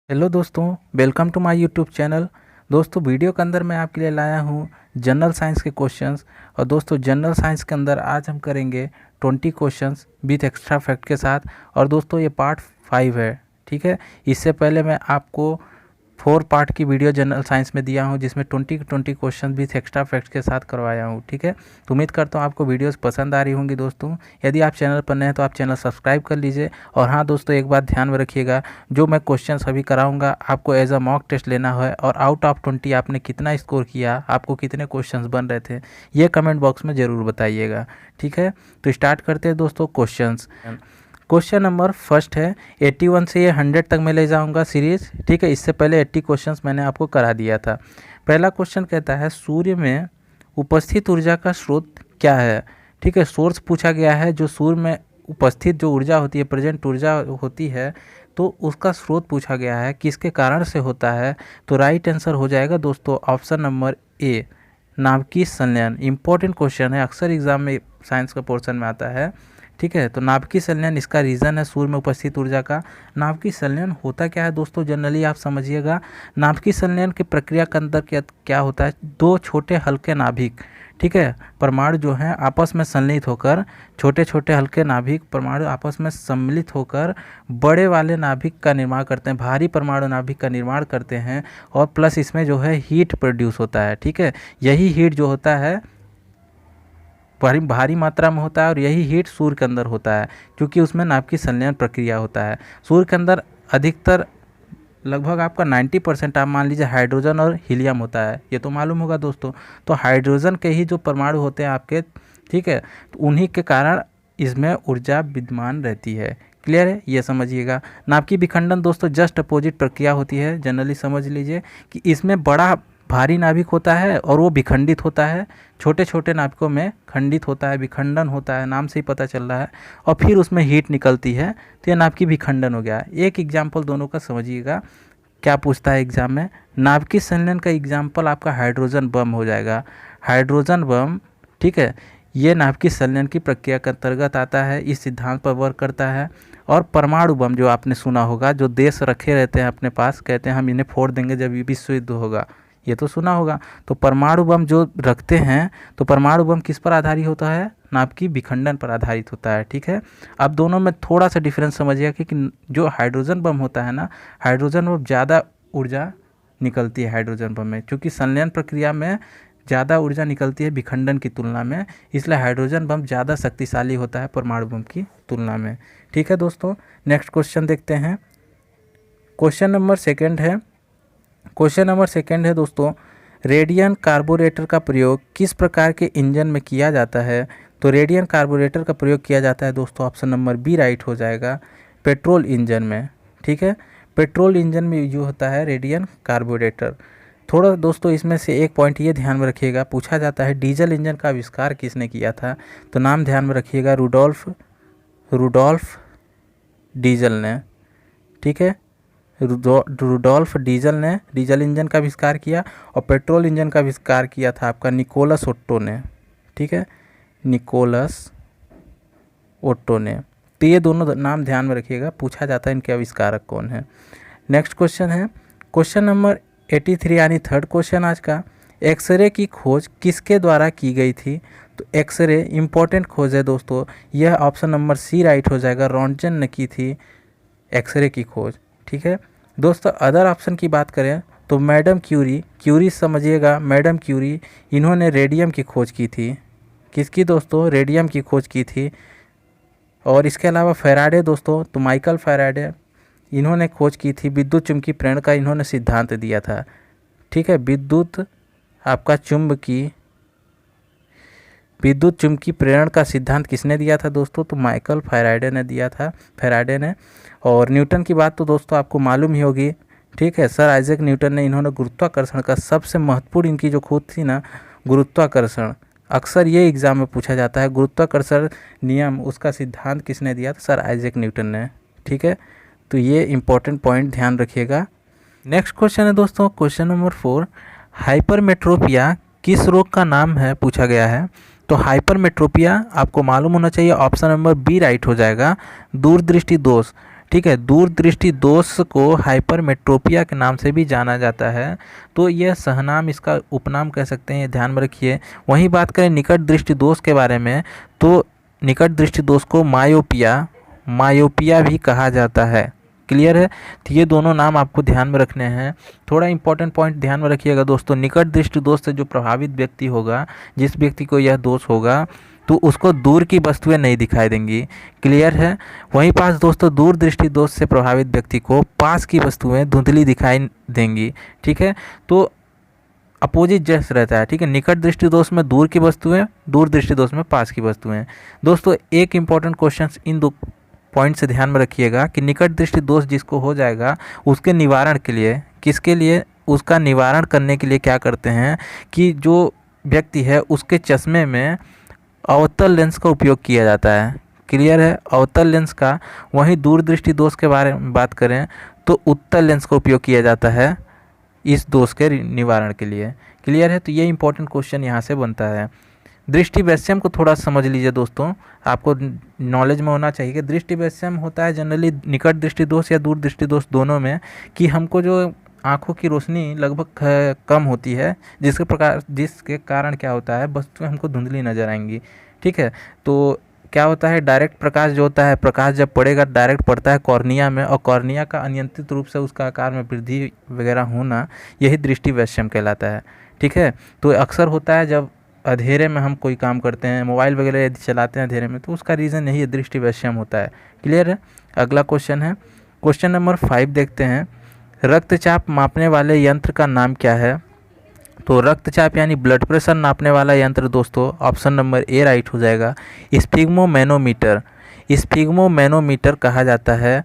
Hello दोस्तों, welcome to my YouTube channel. दोस्तों, video के अंदर मैं आपके लिए लाया हूँ जनरल साइंस के क्वेश्चंस। और दोस्तों, जनरल साइंस के अंदर आज हम करेंगे 20 क्वेश्चंस विथ एक्स्ट्रा फैक्ट के साथ। और दोस्तों, ये पार्ट 5 है, ठीक है। इससे पहले मैं आपको 4 पार्ट की वीडियो जनरल साइंस में दिया हूँ, जिसमें 20 क्वेश्चन विथ एक्स्ट्रा फैक्ट्स के साथ करवाया हूँ, ठीक है। तो उम्मीद करता हूँ आपको वीडियोस पसंद आ रही होंगी। दोस्तों, यदि आप चैनल पर नए हैं तो आप चैनल सब्सक्राइब कर लीजिए। और हाँ दोस्तों, एक बात ध्यान में रखिएगा, जो मैं क्वेश्चन अभी कराऊंगा आपको एज अ मॉक टेस्ट लेना है। और आउट ऑफ 20 आपने कितना स्कोर किया, आपको कितने क्वेश्चन बन रहे थे, ये कमेंट बॉक्स में ज़रूर बताइएगा, ठीक है। तो स्टार्ट करते हैं दोस्तों क्वेश्चन। क्वेश्चन नंबर फर्स्ट है, 81 से ये 100 तक मैं ले जाऊंगा सीरीज, ठीक है। इससे पहले 80 क्वेश्चंस मैंने आपको करा दिया था। पहला क्वेश्चन कहता है, सूर्य में उपस्थित ऊर्जा का स्रोत क्या है, ठीक है। सोर्स पूछा गया है, जो सूर्य में उपस्थित जो ऊर्जा होती है, प्रेजेंट ऊर्जा होती है, तो उसका स्रोत पूछा गया है, किसके कारण से होता है। तो राइट आंसर हो जाएगा दोस्तों ऑप्शन नंबर ए, नाभिकीय संलयन। इंपॉर्टेंट क्वेश्चन है, अक्सर एग्जाम में साइंस का पोर्शन में आता है, ठीक है। तो नाभिकीय संलयन इसका रीज़न है, सूर्य में उपस्थित ऊर्जा का। नाभिकीय संलयन होता क्या है दोस्तों, जनरली आप समझिएगा। नाभिकीय संलयन की प्रक्रिया के अंदर क्या होता है, दो छोटे हल्के नाभिक, ठीक है, परमाणु जो हैं आपस में संलयित होकर, छोटे छोटे हल्के नाभिक परमाणु आपस में सम्मिलित होकर बड़े वाले नाभिक का निर्माण करते हैं, भारी परमाणु नाभिक का निर्माण करते हैं। और प्लस इसमें जो है हीट प्रोड्यूस होता है, ठीक है। यही हीट जो होता है भारी मात्रा में होता है, और यही हीट सूर्य के अंदर होता है, क्योंकि उसमें नाभिकीय संलयन प्रक्रिया होता है। सूर्य के अंदर अधिकतर लगभग आपका 90% आप मान लीजिए हाइड्रोजन और हीलियम होता है, ये तो मालूम होगा दोस्तों। तो हाइड्रोजन के ही जो परमाणु होते हैं आपके, ठीक है, तो उन्हीं के कारण इसमें ऊर्जा विद्यमान रहती है। क्लियर है, ये समझिएगा। नाभिकीय विखंडन दोस्तों जस्ट अपोजिट प्रक्रिया होती है, जनरली समझ लीजिए कि इसमें बड़ा भारी नाभिक होता है और वो विखंडित होता है, छोटे छोटे नाभिकों में खंडित होता है, विखंडन होता है, नाम से ही पता चल रहा है। और फिर उसमें हीट निकलती है, तो ये नाभिकीय विखंडन हो गया। एक एग्जाम्पल दोनों का समझिएगा, क्या पूछता है एग्जाम में। नाभिकीय संलयन का एग्जाम्पल आपका हाइड्रोजन बम हो जाएगा। हाइड्रोजन बम, ठीक है, ये नाभिकीय संलयन की प्रक्रिया के अंतर्गत आता है, इस सिद्धांत पर वर्क करता है। और परमाणु बम जो आपने सुना होगा, जो देश रखे रहते हैं अपने पास, कहते हैं हम इन्हें फोड़ देंगे जब विश्व युद्ध होगा, ये तो सुना होगा। तो परमाणु बम जो रखते हैं, तो परमाणु बम किस पर आधारित होता है, नाभिकीय विखंडन पर आधारित होता है, ठीक है। अब दोनों में थोड़ा सा डिफरेंस समझिए कि जो हाइड्रोजन बम होता है ना, हाइड्रोजन बम ज़्यादा ऊर्जा निकलती है हाइड्रोजन बम में, क्योंकि संलयन प्रक्रिया में ज़्यादा ऊर्जा निकलती है विखंडन की तुलना में, इसलिए हाइड्रोजन बम ज़्यादा शक्तिशाली होता है परमाणु बम की तुलना में, ठीक है दोस्तों। नेक्स्ट क्वेश्चन देखते हैं। क्वेश्चन नंबर सेकंड है दोस्तों, रेडियन कार्बोरेटर का प्रयोग किस प्रकार के इंजन में किया जाता है। तो रेडियन कार्बोरेटर का प्रयोग किया जाता है दोस्तों ऑप्शन नंबर बी राइट हो जाएगा, पेट्रोल इंजन में, ठीक है। पेट्रोल इंजन में यूज होता है रेडियन कार्बोरेटर। थोड़ा दोस्तों इसमें से एक पॉइंट ये ध्यान में रखिएगा, पूछा जाता है डीजल इंजन का आविष्कार किसने किया था। तो नाम ध्यान में रखिएगा, रुडोल्फ डीजल ने, ठीक है। रुडोल्फ डीजल ने डीजल इंजन का आविष्कार किया। और पेट्रोल इंजन का आविष्कार किया था आपका निकोलस ओट्टो ने, ठीक है, निकोलस ओट्टो ने। तो ये दोनों नाम ध्यान में रखिएगा, पूछा जाता है इनके आविष्कारक कौन है। नेक्स्ट क्वेश्चन है क्वेश्चन नंबर 83 यानी थर्ड क्वेश्चन आज का, एक्सरे की खोज किसके द्वारा की गई थी। तो एक्सरे इंपॉर्टेंट खोज है दोस्तों, यह ऑप्शन नंबर सी राइट हो जाएगा, रॉन्टजन ने की थी एक्सरे की खोज, ठीक है दोस्तों। अदर ऑप्शन की बात करें तो मैडम क्यूरी समझिएगा, मैडम क्यूरी इन्होंने रेडियम की खोज की थी। किसकी दोस्तों, रेडियम की खोज की थी। और इसके अलावा फैराडे दोस्तों, तो माइकल फैराडे इन्होंने खोज की थी, विद्युत चुम्बकीय प्रेरण का इन्होंने सिद्धांत दिया था, ठीक है। विद्युत चुम्बकीय प्रेरण का सिद्धांत किसने दिया था दोस्तों, तो माइकल फैराडे ने दिया था, फैराडे ने। और न्यूटन की बात तो दोस्तों आपको मालूम ही होगी, ठीक है, सर आइजैक न्यूटन ने, इन्होंने गुरुत्वाकर्षण का सबसे महत्वपूर्ण इनकी जो खोज थी ना, गुरुत्वाकर्षण, अक्सर ये एग्जाम में पूछा जाता है, गुरुत्वाकर्षण नियम उसका सिद्धांत किसने दिया था, सर आइजैक न्यूटन ने, ठीक है। तो ये इंपॉर्टेंट पॉइंट ध्यान रखिएगा। नेक्स्ट क्वेश्चन है दोस्तों क्वेश्चन नंबर 4, हाइपरमेट्रोपिया किस रोग का नाम है, पूछा गया है। तो हाइपरमेट्रोपिया आपको मालूम होना चाहिए, ऑप्शन नंबर बी राइट हो जाएगा, दूरदृष्टि दोष। ठीक है। दूरदृष्टि दोष को हाइपरमेट्रोपिया के नाम से भी जाना जाता है, तो यह सहनाम इसका उपनाम कह सकते हैं, ये ध्यान में रखिए। वहीं बात करें निकट दृष्टि दोष के बारे में, तो निकट दृष्टि दोष को मायोपिया भी कहा जाता है। क्लियर है। तो ये दोनों नाम आपको ध्यान में रखने हैं। थोड़ा इंपॉर्टेंट पॉइंट ध्यान में रखिएगा दोस्तों, निकट दृष्टि दोष से जो प्रभावित व्यक्ति होगा, जिस व्यक्ति को यह दोष होगा, तो उसको दूर की वस्तुएं नहीं दिखाई देंगी। क्लियर है। वहीं पास दोस्तों दूर दृष्टि दोष से प्रभावित व्यक्ति को पास की वस्तुएं धुंधली दिखाई देंगी। ठीक है। तो अपोजिट जैसे रहता है। ठीक है। निकट दृष्टि दोष में दूर की वस्तुएं, दूर दृष्टि दोष में पास की वस्तुएं। दोस्तों एक इंपॉर्टेंट क्वेश्चन इन दो पॉइंट से ध्यान में रखिएगा कि निकट दृष्टि दोष जिसको हो जाएगा, उसके निवारण के लिए, किसके लिए, उसका निवारण करने के लिए क्या करते हैं कि जो व्यक्ति है उसके चश्मे में अवतल लेंस का उपयोग किया जाता है। क्लियर है। अवतल लेंस का। वहीं दूरदृष्टि दोष के बारे में बात करें तो उत्तल लेंस का उपयोग किया जाता है इस दोष के निवारण के लिए। क्लियर है। तो ये इंपॉर्टेंट क्वेश्चन यहाँ से बनता है। दृष्टि वैषम्य को थोड़ा समझ लीजिए दोस्तों, आपको नॉलेज में होना चाहिए कि दृष्टि वैषम्य होता है जनरली निकट दृष्टि दोष या दूर दृष्टि दोष दोनों में, कि हमको जो आँखों की रोशनी लगभग कम होती है, जिसके कारण क्या होता है, वस्तुएं हमको धुंधली नजर आएंगी। ठीक है। तो क्या होता है, डायरेक्ट प्रकाश जो होता है, प्रकाश जब पड़ेगा डायरेक्ट पड़ता है कॉर्निया में, और कॉर्निया का अनियंत्रित रूप से उसका आकार में वृद्धि वगैरह होना, यही दृष्टि वैषम्य कहलाता है। ठीक है। तो अक्सर होता है जब अंधेरे में हम कोई काम करते हैं, मोबाइल वगैरह यदि चलाते हैं अंधेरे में, तो उसका रीज़न यही दृष्टि वैषम्य होता है। क्लियर है। अगला क्वेश्चन है, क्वेश्चन नंबर 5 देखते हैं। रक्तचाप मापने वाले यंत्र का नाम क्या है? तो रक्तचाप यानी ब्लड प्रेशर नापने वाला यंत्र दोस्तों ऑप्शन नंबर ए राइट हो जाएगा, स्फिग्मोमैनोमीटर। स्फिग्मोमैनोमीटर कहा जाता है,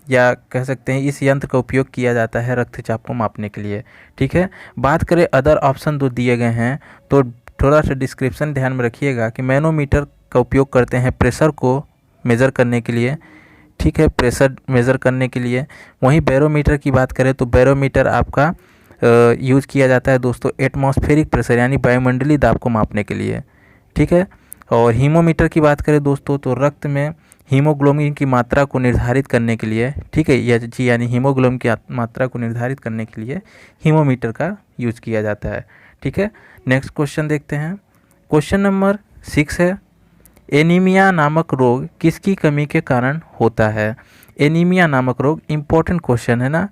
या कह सकते हैं इस यंत्र का उपयोग किया जाता है रक्तचाप को मापने के लिए। ठीक है। बात करें अदर ऑप्शन जो दिए गए हैं, तो थोड़ा सा डिस्क्रिप्शन ध्यान में रखिएगा कि मैनोमीटर का उपयोग करते हैं प्रेशर को मेज़र करने के लिए। ठीक है। प्रेशर मेज़र करने के लिए। वहीं बैरोमीटर की बात करें तो बैरोमीटर आपका यूज़ किया जाता है दोस्तों एटमॉस्फेरिक प्रेशर यानी वायुमंडलीय दाब को मापने के लिए। ठीक है। और हीमोमीटर की बात करें दोस्तों तो रक्त में हीमोग्लोबिन की मात्रा को निर्धारित करने के लिए, ठीक है, यानी हीमोग्लोबिन की मात्रा को निर्धारित करने के लिए हीमोमीटर का यूज़ किया जाता है। ठीक है। नेक्स्ट क्वेश्चन देखते हैं। क्वेश्चन नंबर 6 है, एनीमिया नामक रोग किसकी कमी के कारण होता है? एनीमिया नामक रोग इम्पोर्टेंट क्वेश्चन है ना।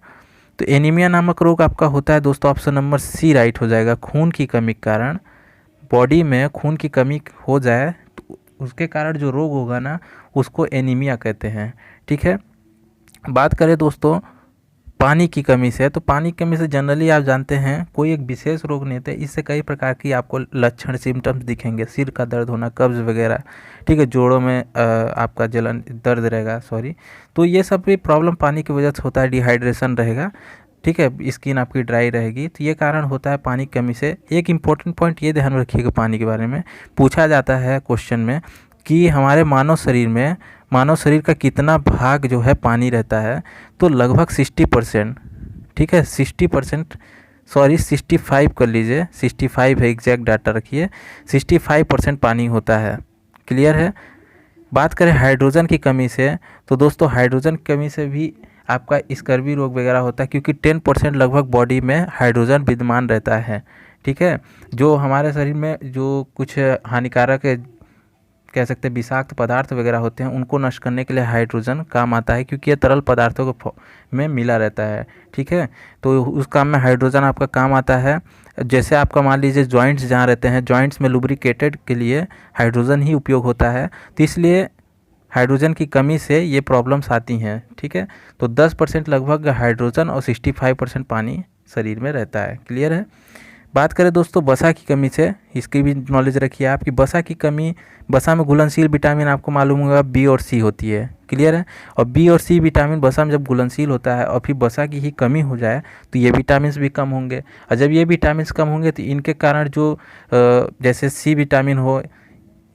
तो एनीमिया नामक रोग आपका होता है दोस्तों ऑप्शन नंबर सी राइट हो जाएगा, खून की कमी के कारण। बॉडी में खून की कमी हो जाए तो उसके कारण जो रोग होगा ना, उसको एनीमिया कहते हैं। ठीक है। बात करें दोस्तों पानी की कमी से, तो पानी की कमी से जनरली आप जानते हैं कोई एक विशेष रोग नहीं होता है, इससे कई प्रकार की आपको लक्षण सिम्टम्स दिखेंगे, सिर का दर्द होना, कब्ज़ वगैरह। ठीक है। जोड़ों में आपका जलन दर्द रहेगा, तो ये सब भी प्रॉब्लम पानी की वजह से होता है। डिहाइड्रेशन रहेगा। ठीक है। स्किन आपकी ड्राई रहेगी, तो ये कारण होता है पानी की कमी से। एक इम्पोर्टेंट पॉइंट ये ध्यान रखिएगा, पानी के बारे में पूछा जाता है क्वेश्चन में कि हमारे मानव शरीर का कितना भाग जो है पानी रहता है, तो लगभग 60%। ठीक है। 60%, 65 कर लीजिए, 65 है एग्जैक्ट डाटा रखिए, 65% पानी होता है। क्लियर है। बात करें हाइड्रोजन की कमी से, तो दोस्तों हाइड्रोजन की कमी से भी आपका स्कर्वी रोग वगैरह होता है, क्योंकि 10% लगभग बॉडी में हाइड्रोजन विद्यमान रहता है। ठीक है। जो हमारे शरीर में जो कुछ हानिकारक कह सकते हैं विषाक्त पदार्थ वगैरह होते हैं, उनको नष्ट करने के लिए हाइड्रोजन काम आता है, क्योंकि ये तरल पदार्थों में मिला रहता है। ठीक है। तो उस काम में हाइड्रोजन आपका काम आता है। जैसे आपका मान लीजिए जॉइंट्स जहाँ रहते हैं, जॉइंट्स में लुब्रिकेटेड के लिए हाइड्रोजन ही उपयोग होता है, तो इसलिए हाइड्रोजन की कमी से ये प्रॉब्लम्स आती हैं। ठीक है। तो 10% लगभग हाइड्रोजन और 65% पानी शरीर में रहता है। क्लियर है। बात करें दोस्तों वसा की कमी से, इसकी भी नॉलेज रखिए आप कि वसा की कमी, वसा में घुलनशील विटामिन आपको मालूम होगा बी और सी होती है। क्लियर है। और बी और सी विटामिन वसा में जब घुलनशील होता है और फिर वसा की ही कमी हो जाए तो ये विटामिन भी कम होंगे, और जब ये विटामिन कम होंगे तो इनके कारण जो जैसे सी विटामिन हो,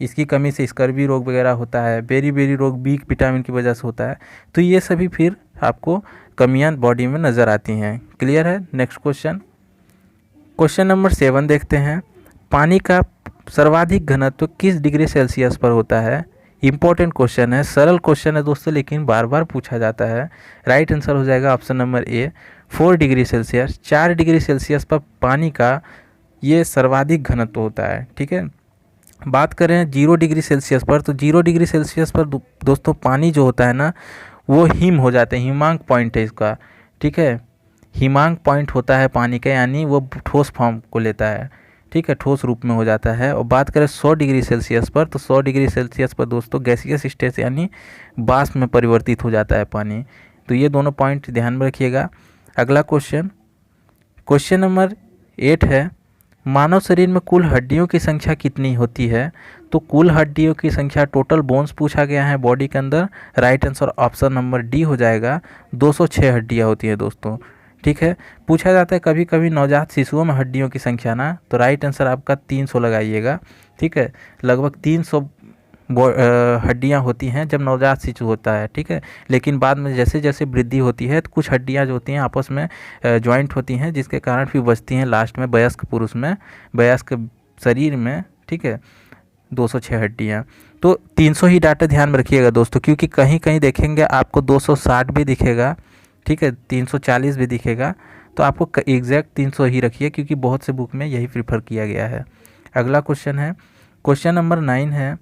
इसकी कमी से स्कर्वी रोग वगैरह होता है, बेरी रोग बी विटामिन की वजह से होता है, तो ये सभी फिर आपको कमियां बॉडी में नज़र आती हैं। क्लियर है। नेक्स्ट क्वेश्चन नंबर 7 देखते हैं। पानी का सर्वाधिक घनत्व किस डिग्री सेल्सियस पर होता है? इंपॉर्टेंट क्वेश्चन है, सरल क्वेश्चन है दोस्तों, लेकिन बार बार पूछा जाता है। राइट आंसर हो जाएगा option number A 4 degree Celsius. 4 degree Celsius पर पानी का ये सर्वाधिक घनत्व होता है। ठीक है, बात करें 0 डिग्री सेल्सियस पर, तो 0 डिग्री सेल्सियस पर दोस्तों पानी जो होता है ना वो हिम हो जाते हैं, हिमांक पॉइंट है इसका। ठीक है, हिमांक पॉइंट होता है पानी का, यानी वो ठोस फॉर्म को लेता है। ठीक है, ठोस रूप में हो जाता है। और बात करें 100 डिग्री सेल्सियस पर, तो 100 डिग्री सेल्सियस पर दोस्तों गैसियस स्टेट यानी वाष्प में परिवर्तित हो जाता है पानी। तो ये दोनों पॉइंट ध्यान में रखिएगा। अगला क्वेश्चन, क्वेश्चन नंबर 8 है, मानव शरीर में कुल हड्डियों की संख्या कितनी होती है? तो कुल हड्डियों की संख्या, टोटल बोन्स पूछा गया है बॉडी के अंदर। Right answer option number D हो जाएगा, 206 हड्डियाँ होती है दोस्तों। ठीक है, पूछा जाता है कभी कभी नवजात शिशुओं में हड्डियों की संख्या ना, तो राइट आंसर आपका 300 लगाइएगा। ठीक है, लगभग 300 हड्डियाँ होती हैं जब नवजात शिशु होता है। ठीक है, लेकिन बाद में जैसे जैसे वृद्धि होती है तो कुछ हड्डियाँ जो होती हैं आपस में ज्वाइंट होती हैं, जिसके कारण फिर बचती हैं लास्ट में वयस्क पुरुष में, वयस्क शरीर में। ठीक है, 206 हड्डियाँ। तो 300 ही डाटा ध्यान में रखिएगा दोस्तों, क्योंकि कहीं कहीं देखेंगे आपको 260 भी दिखेगा। ठीक है, 340 भी दिखेगा, तो आपको एग्जैक्ट 300 ही रखिए, क्योंकि बहुत से बुक में यही प्रीफर किया गया है। अगला क्वेश्चन है, क्वेश्चन नंबर 9 है,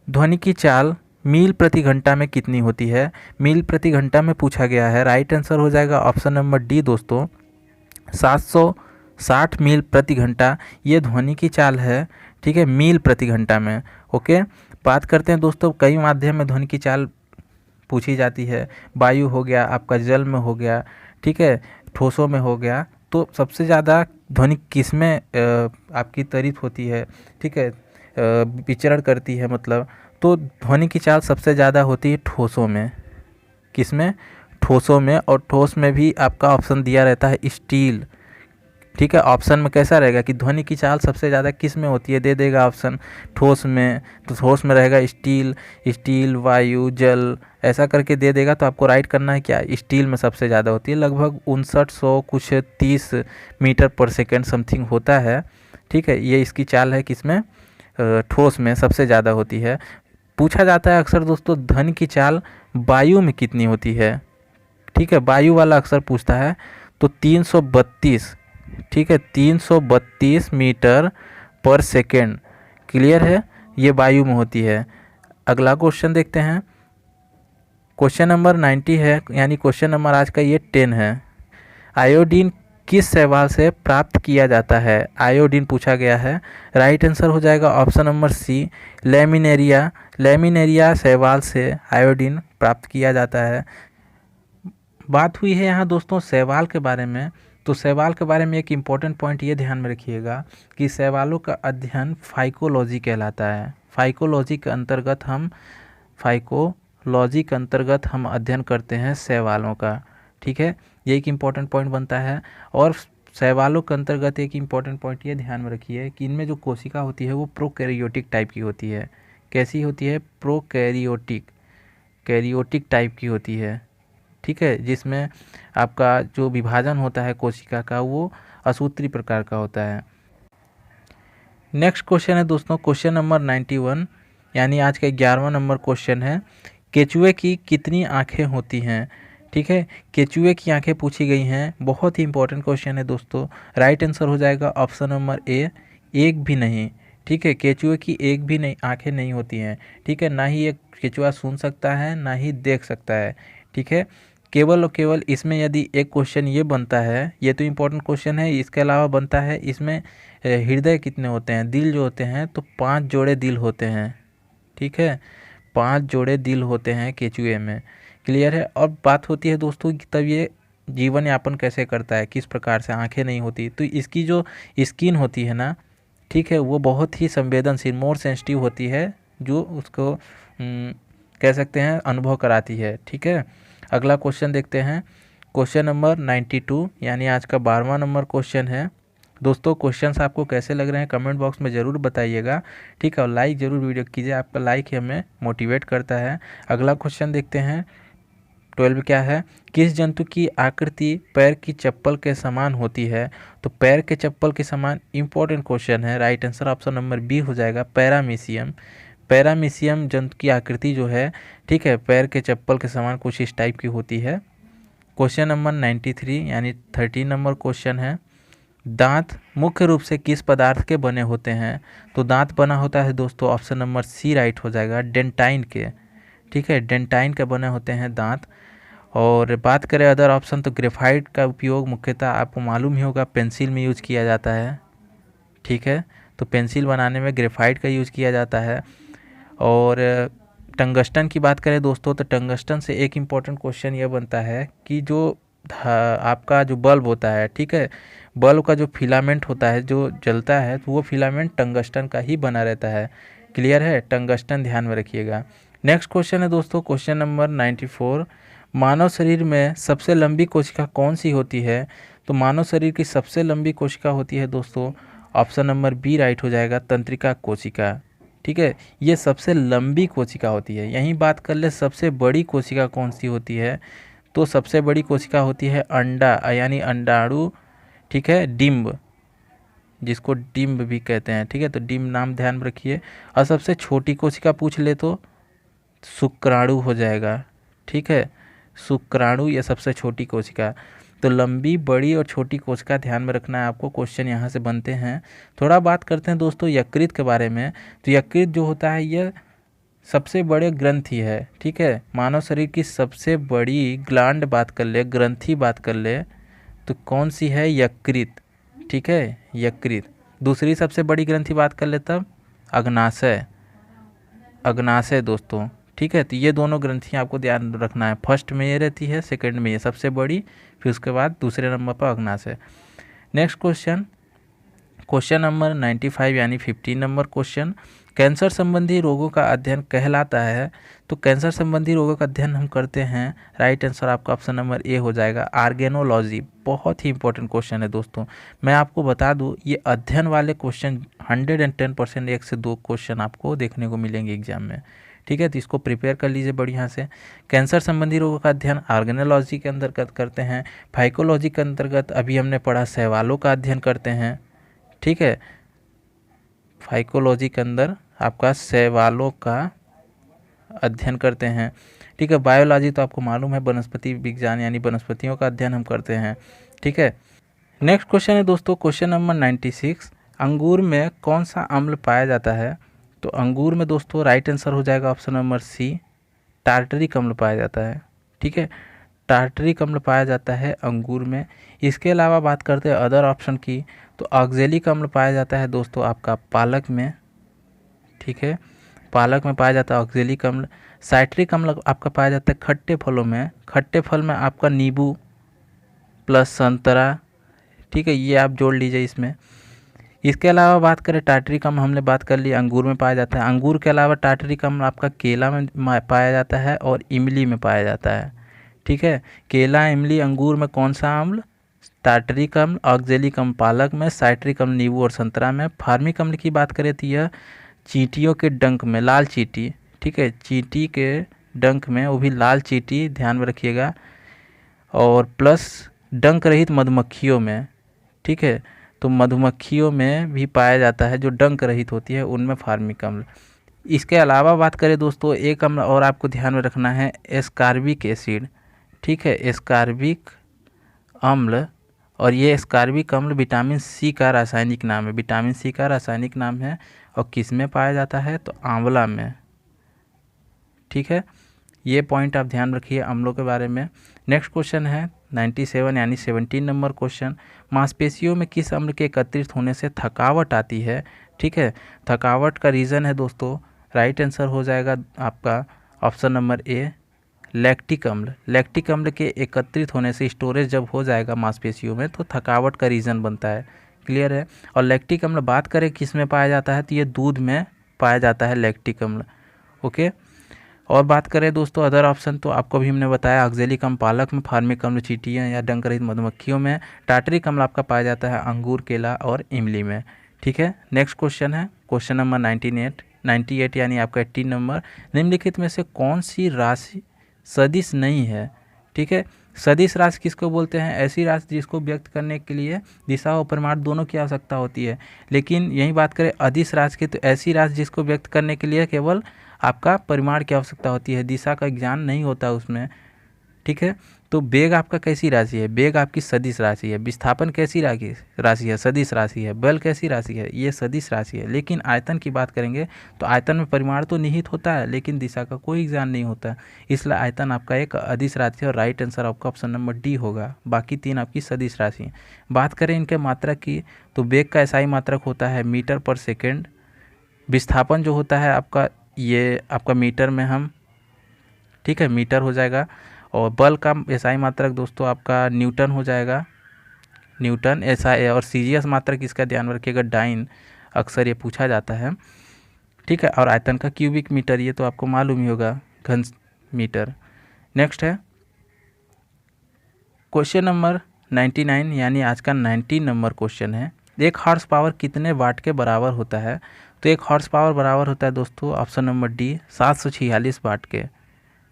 ध्वनि की चाल मील प्रति घंटा में कितनी होती है? मील प्रति घंटा में पूछा गया है। राइट आंसर हो जाएगा ऑप्शन नंबर डी दोस्तों, 760 मील प्रति घंटा ये ध्वनि की चाल है। ठीक है, मील प्रति घंटा में। ओके, बात करते हैं दोस्तों, कई माध्यम में ध्वनि की चाल पूछी जाती है। वायु हो गया, आपका जल में हो गया, ठीक है, ठोसों में हो गया। तो सबसे ज़्यादा ध्वनि किस में आपकी तारीफ होती है? ठीक है, विचरण करती है मतलब, तो ध्वनि की चाल सबसे ज़्यादा होती है ठोसों में। किस में? ठोसों में। और ठोस में भी आपका ऑप्शन दिया रहता है स्टील। ठीक है, ऑप्शन में कैसा रहेगा कि ध्वनि की चाल सबसे ज़्यादा किस में होती है, दे देगा ऑप्शन ठोस में, तो ठोस में रहेगा स्टील, स्टील, वायु, जल, ऐसा करके दे देगा। तो आपको राइट करना है क्या, स्टील में सबसे ज़्यादा होती है, लगभग 5900 कुछ 30 मीटर पर सेकेंड समथिंग होता है। ठीक है, ये इसकी चाल है, किसमें? ठोस में सबसे ज़्यादा होती है। पूछा जाता है अक्सर दोस्तों ध्वनि की चाल वायु में कितनी होती है? ठीक है, वायु वाला अक्सर पूछता है, तो 332, ठीक है, 332 मीटर पर सेकेंड, क्लियर है, ये वायु में होती है। अगला क्वेश्चन देखते हैं, क्वेश्चन नंबर 90 है, यानी क्वेश्चन नंबर आज का ये 10 है। आयोडीन किस शैवाल से प्राप्त किया जाता है? आयोडीन पूछा गया है। राइट आंसर हो जाएगा option number C, laminaria. Laminaria शैवाल से आयोडीन प्राप्त किया जाता है। बात हुई है यहाँ दोस्तों शैवाल के बारे में, तो शैवाल के बारे में एक इम्पॉर्टेंट पॉइंट ये ध्यान में रखिएगा कि शैवालों का अध्ययन फाइकोलॉजी कहलाता है। फाइकोलॉजी के अंतर्गत हम अध्ययन करते हैं शैवालों का। ठीक है, ये एक इम्पॉर्टेंट पॉइंट बनता है। और शैवालों के अंतर्गत एक इम्पॉर्टेंट पॉइंट ये ध्यान में रखिए कि इनमें जो कोशिका होती है वो प्रोकैरियोटिक टाइप की होती है। कैसी होती है? कैरियोटिक टाइप की होती है। ठीक है, जिसमें आपका जो विभाजन होता है कोशिका का वो असूत्री प्रकार का होता है। नेक्स्ट क्वेश्चन है दोस्तों क्वेश्चन नंबर 91, यानी आज का 11वां नंबर क्वेश्चन है, केचुए की कितनी आँखें होती हैं? ठीक है, केचुए की आंखें पूछी गई हैं, बहुत ही इंपॉर्टेंट क्वेश्चन है दोस्तों। राइट आंसर हो जाएगा ऑप्शन नंबर ए, एक भी नहीं। ठीक है, केचुए की एक भी नहीं आंखें नहीं होती हैं। ठीक है, ना ही एक केचुआ सुन सकता है ना ही देख सकता है। ठीक है, केवल और केवल इसमें यदि एक क्वेश्चन ये बनता है, ये तो इम्पोर्टेंट क्वेश्चन है, इसके अलावा बनता है इसमें हृदय कितने होते हैं, दिल जो होते हैं, तो 5 जोड़े दिल होते हैं। ठीक है, 5 जोड़े दिल होते हैं केचुए में, क्लियर है। और बात होती है दोस्तों कि तब ये जीवन यापन कैसे करता है, किस प्रकार से, आंखें नहीं होती तो इसकी जो स्किन होती है ना, ठीक है, वो बहुत ही संवेदनशील, मोर सेंसिटिव होती है, जो उसको कह सकते हैं अनुभव कराती है। ठीक है, अगला क्वेश्चन देखते हैं, क्वेश्चन नंबर 92, यानी आज का 12वां नंबर क्वेश्चन है। दोस्तों क्वेश्चंस आपको कैसे लग रहे हैं कमेंट बॉक्स में ज़रूर बताइएगा। ठीक है, और लाइक ज़रूर वीडियो कीजिए, आपका लाइक ही हमें मोटिवेट करता है। अगला क्वेश्चन देखते हैं, 12 क्या है, किस जंतु की आकृति पैर की चप्पल के समान होती है? तो पैर के चप्पल के समान, इंपॉर्टेंट क्वेश्चन है। Right answer option number B हो जाएगा, पैरामीशियम। पैरामीशियम जंतु की आकृति जो है, ठीक है, पैर के चप्पल के समान कुछ इस टाइप की होती है। क्वेश्चन नंबर 93 यानी 13 नंबर क्वेश्चन है, दांत मुख्य रूप से किस पदार्थ के बने होते हैं? तो दांत बना होता है दोस्तों, ऑप्शन नंबर सी राइट हो जाएगा, डेंटाइन के, ठीक है, डेंटाइन के बने होते हैं दांत। और बात करें अदर ऑप्शन तो ग्रेफाइट का उपयोग मुख्यतः आपको मालूम ही होगा पेंसिल में यूज किया जाता है, ठीक है, तो पेंसिल बनाने में ग्रेफाइट का यूज किया जाता है। और टंगस्टन की बात करें दोस्तों तो टंगस्टन से एक इम्पॉर्टेंट क्वेश्चन ये बनता है कि जो आपका जो बल्ब होता है, ठीक है, बल्ब का जो फिलामेंट होता है जो जलता है तो वो फिलामेंट टंगस्टन का ही बना रहता है। क्लियर है, टंगस्टन ध्यान में रखिएगा। नेक्स्ट क्वेश्चन है दोस्तों क्वेश्चन नंबर 94, मानव शरीर में सबसे लंबी कोशिका कौन सी होती है? तो मानव शरीर की सबसे लंबी कोशिका होती है दोस्तों, ऑप्शन नंबर बी राइट हो जाएगा, तंत्रिका कोशिका, ठीक है, ये सबसे लंबी कोशिका होती है। यहीं बात कर ले सबसे बड़ी कोशिका कौन सी होती है? तो सबसे बड़ी कोशिका होती है अंडा यानी अंडाणु, ठीक है, डिम्ब, जिसको डिम्ब भी कहते हैं, ठीक है, तो डिम्ब नाम ध्यान में रखिए। और सबसे छोटी कोशिका पूछ ले तो शुक्राणु हो जाएगा, ठीक है, शुक्राणु ये सबसे छोटी कोशिका। तो लंबी, बड़ी और छोटी कोशिका ध्यान में रखना है आपको, क्वेश्चन यहाँ से बनते हैं। थोड़ा बात करते हैं दोस्तों यकृत के बारे में। तो यकृत जो होता है यह सबसे बड़े ग्रंथि है, ठीक है, मानव शरीर की सबसे बड़ी ग्लैंड बात कर ले, ग्रंथि बात कर ले तो कौन सी है? यकृत, ठीक है, यकृत। दूसरी सबसे बड़ी ग्रंथि बात कर ले तब अग्नाशय, अग्नाशय दोस्तों, ठीक है, तो ये दोनों ग्रंथियाँ आपको ध्यान रखना है, फर्स्ट में ये रहती है, सेकंड में ये सबसे बड़ी, फिर उसके बाद दूसरे नंबर पर अग्नाशय। नेक्स्ट क्वेश्चन, क्वेश्चन नंबर 95 यानी 15 नंबर क्वेश्चन, कैंसर संबंधी रोगों का अध्ययन कहलाता है? तो कैंसर संबंधी रोगों का अध्ययन हम करते हैं, राइट आंसर आपका ऑप्शन नंबर ए हो जाएगा, ऑर्गेनोलॉजी। बहुत ही इंपॉर्टेंट क्वेश्चन है दोस्तों, मैं आपको बता दूं ये अध्ययन वाले क्वेश्चन 110% 1 से 2 क्वेश्चन आपको देखने को मिलेंगे एग्जाम में, ठीक है, तो इसको प्रिपेयर कर लीजिए बढ़िया से। कैंसर संबंधी रोगों का अध्ययन ऑर्गेनोलॉजी के अंतर्गत करते हैं। फाइकोलॉजी के अंतर्गत अभी हमने पढ़ा शैवालों का अध्ययन करते हैं, ठीक है, फाइकोलॉजी के अंदर आपका शैवालों का अध्ययन करते हैं, ठीक है। बायोलॉजी तो आपको मालूम है वनस्पति विज्ञान यानी वनस्पतियों का अध्ययन हम करते हैं, ठीक है। नेक्स्ट क्वेश्चन है दोस्तों क्वेश्चन नंबर 96, अंगूर में कौन सा अम्ल पाया जाता है? तो अंगूर में दोस्तों राइट आंसर हो जाएगा ऑप्शन नंबर सी, टार्टरिक अम्ल पाया जाता है, ठीक है, टार्टरिक अम्ल पाया जाता है अंगूर में। इसके अलावा बात करते हैं अदर ऑप्शन की, तो ऑक्जेलिक अम्ल पाया जाता है दोस्तों आपका पालक में, ठीक है, पालक में पाया जाता है ऑक्जेलिक अम्ल। साइट्रिक अम्ल आपका पाया जाता है खट्टे फलों में, खट्टे फल में आपका नींबू प्लस संतरा, ठीक है, ये आप जोड़ लीजिए इसमें। इसके अलावा बात करें टार्टरिक अम्ल, हमने बात कर ली अंगूर में पाया जाता है। अंगूर के अलावा टार्टरिक अम्ल आपका केला में पाया जाता है और इमली में पाया जाता है, ठीक है, केला, इमली, अंगूर में कौन सा अम्ल? टार्टरिक अम्ल। ऑक्जेलिक अम्ल पालक में, साइट्रिक अम्ल नींबू और संतरा में। फार्मिक अम्ल की बात करें तो यह चींटियों के डंक में, लाल चींटी, ठीक है, चींटी के डंक में, वो भी लाल चींटी ध्यान में रखिएगा, और प्लस डंक रहित मधुमक्खियों में, ठीक है, तो मधुमक्खियों में भी पाया जाता है जो डंक रहित होती है उनमें फार्मिक अम्ल। इसके अलावा बात करें दोस्तों एक अम्ल और आपको ध्यान में रखना है एस्कार्बिक एसिड, ठीक है, एस्कार्बिक अम्ल, और ये एस्कार्बिक अम्ल विटामिन सी का रासायनिक नाम है, विटामिन सी का रासायनिक नाम है, और किस में पाया जाता है? तो आंवला में, ठीक है, ये पॉइंट आप ध्यान रखिए अम्लों के बारे में। नेक्स्ट क्वेश्चन है 97 यानी 17 नंबर क्वेश्चन, मांसपेशियों में किस अम्ल के एकत्रित होने से थकावट आती है? ठीक है, थकावट का रीज़न है दोस्तों, राइट आंसर हो जाएगा आपका ऑप्शन नंबर ए, लैक्टिक अम्ल। लैक्टिक अम्ल के एकत्रित होने से स्टोरेज जब हो जाएगा मांसपेशियों में तो थकावट का रीज़न बनता है, क्लियर है। और लैक्टिक अम्ल बात करें किस में पाया जाता है, तो ये दूध में पाया जाता है लैक्टिक अम्ल, ओके। और बात करें दोस्तों अदर ऑप्शन, तो आपको भी हमने बताया ऑक्जेलिक अम्ल पालक में, फार्मिक अम्ल चींटियाँ या डंक रहित मधुमक्खियों में, टार्टरिक अम्ल आपका पाया जाता है अंगूर, केला और इमली में, ठीक है। नेक्स्ट क्वेश्चन है क्वेश्चन नंबर 98 यानी आपका 18 नंबर, निम्नलिखित में से कौन सी राशि सदिश नहीं है? ठीक है, सदिश राशि किसको बोलते हैं? ऐसी राशि जिसको व्यक्त करने के लिए दिशा और परिमाण दोनों की आवश्यकता होती है। लेकिन यही बात करें अदिश राशि की, तो ऐसी राशि जिसको व्यक्त करने के लिए केवल आपका परिमाण की आवश्यकता होती है, दिशा का ज्ञान नहीं होता उसमें। ठीक है, तो वेग आपका कैसी राशि है? वेग आपकी सदिश राशि है। विस्थापन कैसी राशि है? सदिश राशि है। बल कैसी राशि है? ये सदिश राशि है। लेकिन आयतन की बात करेंगे तो आयतन में परिमाण तो निहित होता है, लेकिन दिशा का कोई ज्ञान नहीं होता, इसलिए आयतन आपका एक अदिश राशि है और राइट आंसर आपका ऑप्शन नंबर डी होगा। बाकी 3 आपकी सदिश राशि हैं। बात करें इनके मात्रक की, तो वेग का एसआई मात्रक होता है मीटर पर सेकेंड। विस्थापन जो होता है आपका, ये आपका मीटर में हम, ठीक है, मीटर हो जाएगा। और बल का एसआई मात्रक दोस्तों आपका न्यूटन हो जाएगा, न्यूटन एसआई। और सीजीएस मात्रक इसका ध्यान रखिएगा, डाइन, अक्सर ये पूछा जाता है। ठीक है, और आयतन का क्यूबिक मीटर, ये तो आपको मालूम ही होगा, घन मीटर। नेक्स्ट है क्वेश्चन नंबर 99, यानी आज का 19 नंबर क्वेश्चन है। एक हॉर्स पावर कितने वाट के बराबर होता है? तो एक हॉर्स पावर बराबर होता है दोस्तों ऑप्शन नंबर डी 746 वाट के।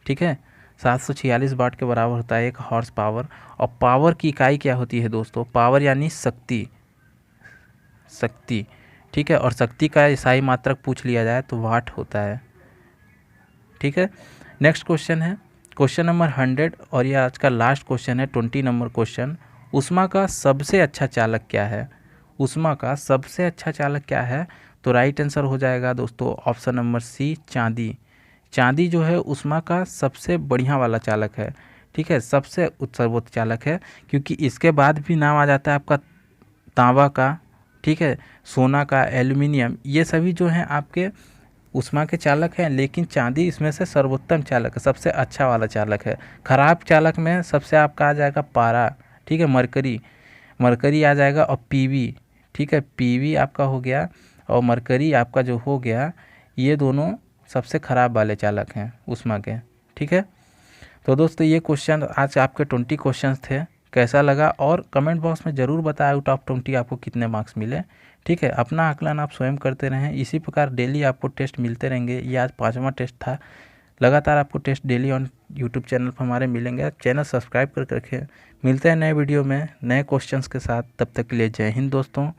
ठीक है, 746 वाट के बराबर होता है एक हॉर्स पावर। और पावर की इकाई क्या होती है दोस्तों? पावर यानी शक्ति, शक्ति। ठीक है, और शक्ति का एसआई मात्रक पूछ लिया जाए तो वाट होता है। ठीक है, नेक्स्ट क्वेश्चन है क्वेश्चन नंबर 100, और यह आज का लास्ट क्वेश्चन है 20 नंबर क्वेश्चन। ऊष्मा का सबसे अच्छा चालक क्या है? ऊष्मा का सबसे अच्छा चालक क्या है? तो राइट आंसर हो जाएगा दोस्तों ऑप्शन नंबर सी, चांदी। चांदी जो है ऊष्मा का सबसे बढ़िया वाला चालक है। ठीक है, सबसे सर्वोच्च चालक है, क्योंकि इसके बाद भी नाम आ जाता है आपका तांबा का, ठीक है, सोना का, एल्युमिनियम, ये सभी जो हैं आपके ऊष्मा के चालक हैं। लेकिन चांदी इसमें से सर्वोत्तम चालक है, सबसे अच्छा वाला चालक है। खराब चालक में सबसे आपका आ जाएगा पारा, ठीक है, मरकरी, मरकरी आ जाएगा, और पीवी। ठीक है, पीवी आपका हो गया और मरकरी आपका जो हो गया, ये दोनों सबसे ख़राब वाले चालक हैं ऊष्मा के। ठीक है, तो दोस्तों ये क्वेश्चन आज आपके 20 क्वेश्चंस थे। कैसा लगा और कमेंट बॉक्स में ज़रूर बताएं आउट ऑफ 20 आपको कितने मार्क्स मिले। ठीक है, अपना आकलन आप स्वयं करते रहें। इसी प्रकार डेली आपको टेस्ट मिलते रहेंगे। ये आज 5वां टेस्ट था। लगातार आपको test daily on YouTube channel पर हमारे मिलेंगे। चैनल सब्सक्राइब करके रखें। मिलते हैं नए वीडियो में नए क्वेश्चंस के साथ। तब तक के लिए जय हिंद दोस्तों।